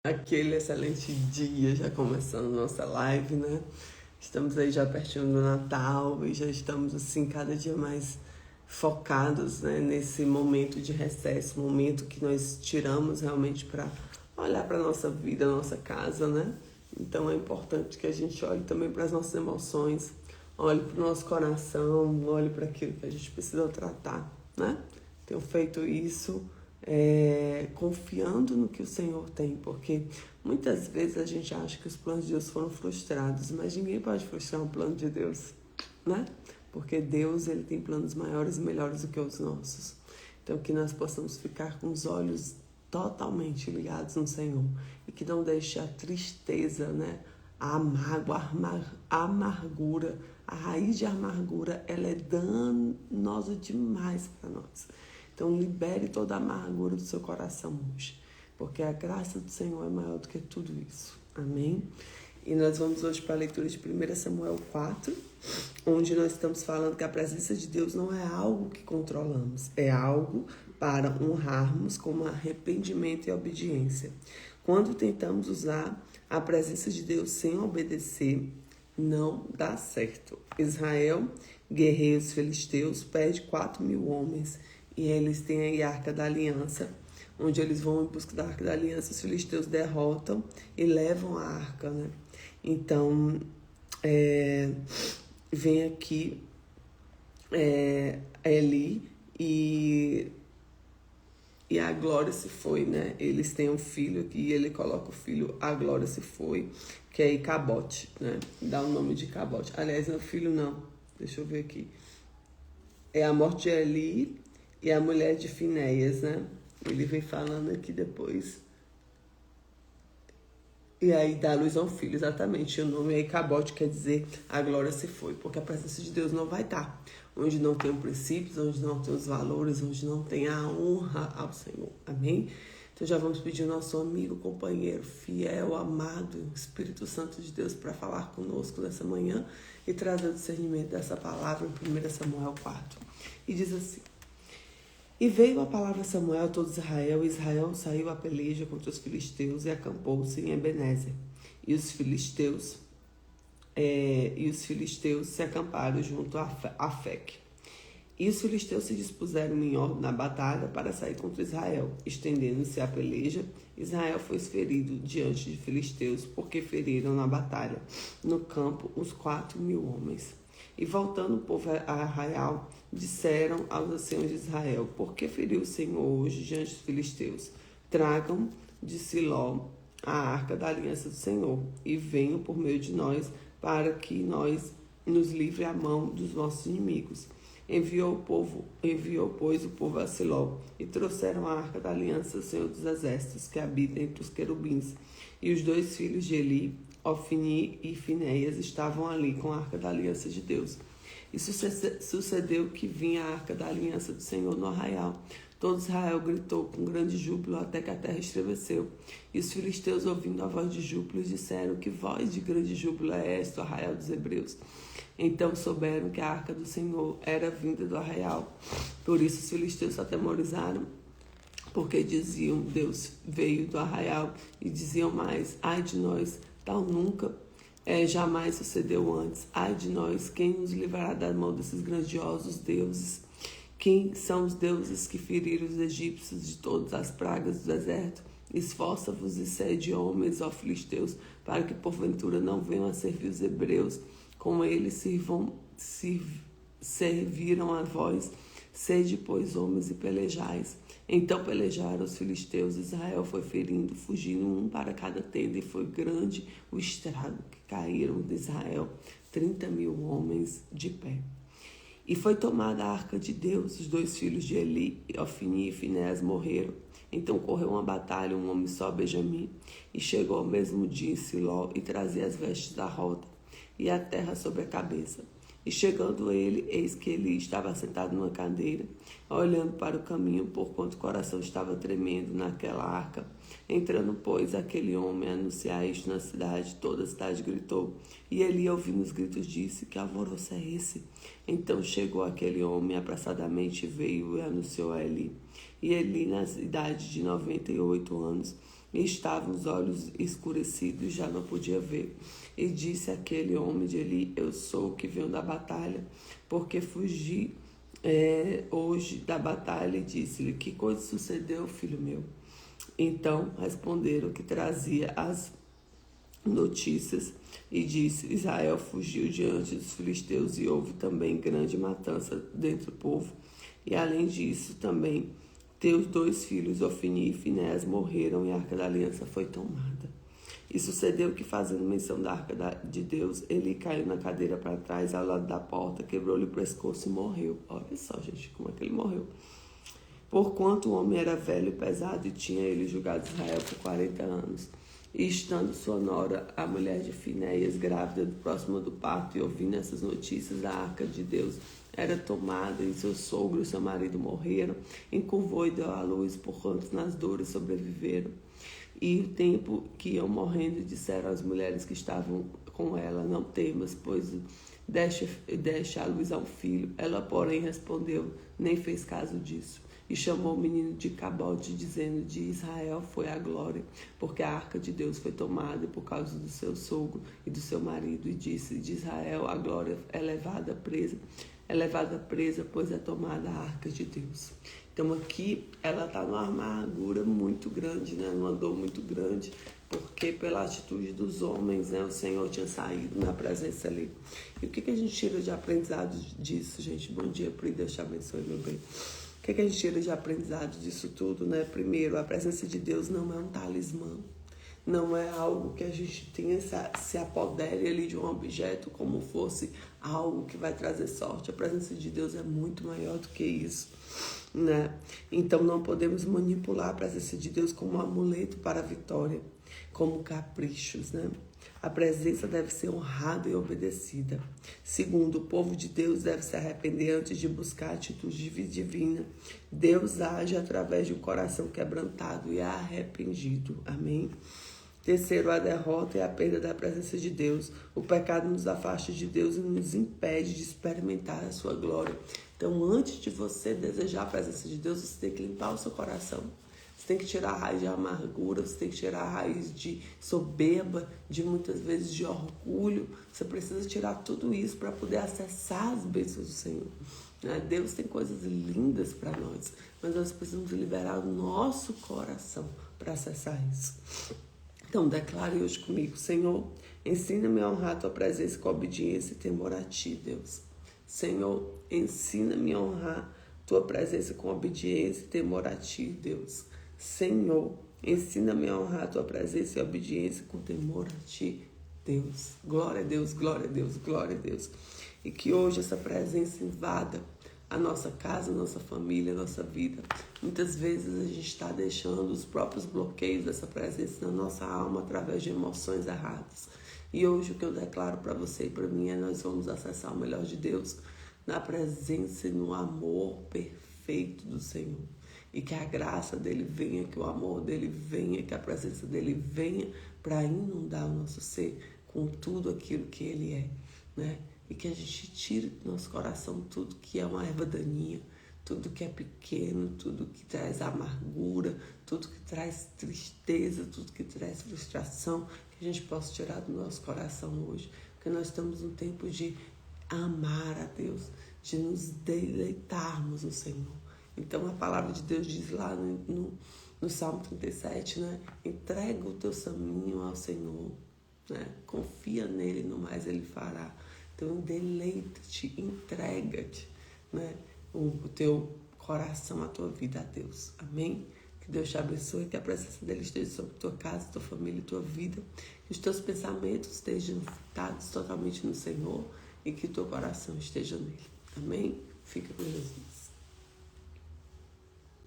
Aquele excelente dia, já começando nossa live, né? Estamos aí já pertinho do Natal e já estamos assim cada dia mais focados, né, nesse momento de recesso, momento que nós tiramos realmente para olhar para nossa vida, nossa casa, né? Então é importante que a gente olhe também para as nossas emoções, olhe para o nosso coração, olhe para aquilo que a gente precisa tratar, né? Tenho feito isso confiando no que o Senhor tem, porque muitas vezes a gente acha que os planos de Deus foram frustrados, mas ninguém pode frustrar um plano de Deus, né? Porque Deus, ele tem planos maiores e melhores do que os nossos. Então que nós possamos ficar com os olhos totalmente ligados no Senhor e que não deixe a tristeza, né? A mágoa, a amargura, a raiz de amargura, ela é danosa demais para nós. Então libere toda a amargura do seu coração hoje, porque a graça do Senhor é maior do que tudo isso. Amém? E nós vamos hoje para a leitura de 1 Samuel 4, onde nós estamos falando que a presença de Deus não é algo que controlamos, é algo para honrarmos com arrependimento e obediência. Quando tentamos usar a presença de Deus sem obedecer, não dá certo. Israel guerreia os filisteus, perde 4.000 homens, e eles têm aí a Arca da Aliança, onde eles vão em busca da Arca da Aliança, os filisteus derrotam e levam a Arca, né? Então, vem aqui Eli e a glória se foi, né? Eles têm um filho e ele coloca o filho, a glória se foi, que é Icabote, né? Dá o nome de Icabote. Aliás, não é o filho não, deixa eu ver aqui. É a morte de Eli e a mulher de Finéias, né? Ele vem falando aqui depois. E aí dá luz ao filho, exatamente. O nome é Icabote, quer dizer a glória se foi, porque a presença de Deus não vai estar onde não tem os princípios, onde não tem os valores, onde não tem a honra ao Senhor. Amém? Então já vamos pedir ao nosso amigo, companheiro, fiel, amado, Espírito Santo de Deus para falar conosco nessa manhã e trazer o discernimento dessa palavra em 1 Samuel 4. E diz assim: E veio a palavra a Samuel a todo Israel, e Israel saiu à peleja contra os filisteus e acampou-se em Ebenezer. E os filisteus se acamparam junto a Afec. E os filisteus se dispuseram em ordem na batalha para sair contra Israel. Estendendo-se a peleja, Israel foi ferido diante de filisteus, porque feriram na batalha, no campo, uns 4.000 homens. E voltando o povo a Arraial, disseram aos anciãos de Israel: Por que feriu o Senhor hoje diante dos filisteus? Tragam de Siló a arca da aliança do Senhor, e venham por meio de nós, para que nos livre a mão dos nossos inimigos. Enviou, pois, o povo a Siló, e trouxeram a arca da aliança do Senhor dos Exércitos, que habita entre os querubins. E os 2 filhos de Eli, Ofni e Finéias, estavam ali com a arca da aliança de Deus. E sucedeu que vinha a arca da aliança do Senhor no arraial. Todo Israel gritou com grande júbilo até que a terra estremeceu. E os filisteus, ouvindo a voz de júbilo, disseram: Que voz de grande júbilo é esta, o arraial dos hebreus? Então souberam que a arca do Senhor era vinda do arraial. Por isso os filisteus se atemorizaram, porque diziam: Deus veio do arraial. E diziam mais: Ai de nós, tal nunca jamais sucedeu antes. Ai de nós, quem nos livrará da mão desses grandiosos deuses? Quem são os deuses que feriram os egípcios de todas as pragas do deserto? Esforça-vos e sede homens, ó filisteus, para que porventura não venham a servir os hebreus, como eles serviram a vós. Sede, pois, homens, e pelejais. Então pelejaram os filisteus, Israel foi ferindo, fugindo um para cada tenda, e foi grande o estrago que caíram de Israel, 30.000 homens de pé. E foi tomada a arca de Deus, os 2 filhos de Eli, Ofni e Finéias, morreram. Então correu uma batalha, um homem só, Benjamim, e chegou ao mesmo dia em Siló, e trazia as vestes da roda, e a terra sobre a cabeça. E chegando ele, eis que Eli estava sentado numa cadeira, olhando para o caminho, porquanto o coração estava tremendo naquela arca. Entrando, pois, aquele homem a anunciar isto na cidade, toda a cidade gritou. E Eli, ouvindo os gritos, disse: Que alvoroço é esse? Então chegou aquele homem apressadamente, veio e anunciou a Eli. E Eli, na idade de 98 anos, e estavam os olhos escurecidos, já não podia ver. E disse aquele homem de Eli: eu sou o que veio da batalha, porque fugi hoje da batalha. E disse-lhe: que coisa sucedeu, filho meu? Então responderam que trazia as notícias e disse: Israel fugiu diante dos filisteus e houve também grande matança dentre o povo. E além disso também teus 2 filhos, Ofni e Finéias, morreram e a arca da aliança foi tomada. E sucedeu que, fazendo menção da arca de Deus, ele caiu na cadeira para trás, ao lado da porta, quebrou-lhe o pescoço e morreu. Olha só, gente, como é que ele morreu. Porquanto o homem era velho e pesado, e tinha ele julgado Israel por 40 anos. E estando sua nora, a mulher de Finéias, grávida, próxima do parto, e ouvindo essas notícias, a arca de Deus era tomada, e seu sogro e seu marido morreram, encurvou e deu à luz, porquanto nas dores sobreviveram. E o tempo que iam morrendo, disseram às mulheres que estavam com ela: não temas, pois deixe à luz a um filho. Ela, porém, respondeu, nem fez caso disso. E chamou o menino de Cabote, dizendo: de Israel foi a glória, porque a arca de Deus foi tomada por causa do seu sogro e do seu marido. E disse: de Israel a glória é levada presa, pois é tomada a arca de Deus. Então aqui ela está numa amargura muito grande, né? Numa dor muito grande, porque pela atitude dos homens, né? O Senhor tinha saído na presença ali. E o que a gente tira de aprendizado disso, gente? Bom dia, Pri, Deus te abençoe, meu bem. O que a gente tira de aprendizado disso tudo, né? Primeiro, a presença de Deus não é um talismã. Não é algo que a gente tenha, se apodere ali de um objeto como fosse algo que vai trazer sorte. A presença de Deus é muito maior do que isso, né? Então não podemos manipular a presença de Deus como um amuleto para a vitória, como caprichos, né? A presença deve ser honrada e obedecida. Segundo, o povo de Deus deve se arrepender antes de buscar a atitude divina. Deus age através de um coração quebrantado e arrependido. Amém? Terceiro, a derrota e a perda da presença de Deus. O pecado nos afasta de Deus e nos impede de experimentar a sua glória. Então, antes de você desejar a presença de Deus, você tem que limpar o seu coração. Você tem que tirar a raiz de amargura, você tem que tirar a raiz de soberba, de muitas vezes de orgulho. Você precisa tirar tudo isso para poder acessar as bênçãos do Senhor. Deus tem coisas lindas para nós, mas nós precisamos liberar o nosso coração para acessar isso. Então, declare hoje comigo: Senhor, ensina-me a honrar a tua presença com obediência e temor a ti, Deus. Senhor, ensina-me a honrar tua presença com obediência e temor a ti, Deus. Senhor, ensina-me a honrar a tua presença e obediência com temor a ti, Deus. Glória a Deus, glória a Deus, glória a Deus. E que hoje essa presença invada a nossa casa, a nossa família, a nossa vida. Muitas vezes a gente está deixando os próprios bloqueios dessa presença na nossa alma através de emoções erradas. E hoje o que eu declaro para você e para mim é: nós vamos acessar o melhor de Deus na presença e no amor perfeito do Senhor. E que a graça dele venha, que o amor dele venha, que a presença dele venha para inundar o nosso ser com tudo aquilo que ele é, né? E que a gente tire do nosso coração tudo que é uma erva daninha, tudo que é pequeno, tudo que traz amargura, tudo que traz tristeza, tudo que traz frustração, que a gente possa tirar do nosso coração hoje. Porque nós estamos num tempo de amar a Deus, de nos deleitarmos no Senhor. Então a palavra de Deus diz lá no Salmo 37, né? Entrega o teu caminho ao Senhor, né? Confia nele, no mais ele fará. Então deleita-te, entrega-te, né? O teu coração, a tua vida a Deus. Amém? Que Deus te abençoe, que a presença dele esteja sobre tua casa, tua família, tua vida. Que os teus pensamentos estejam focados totalmente no Senhor e que teu coração esteja nele. Amém? Fica com Jesus.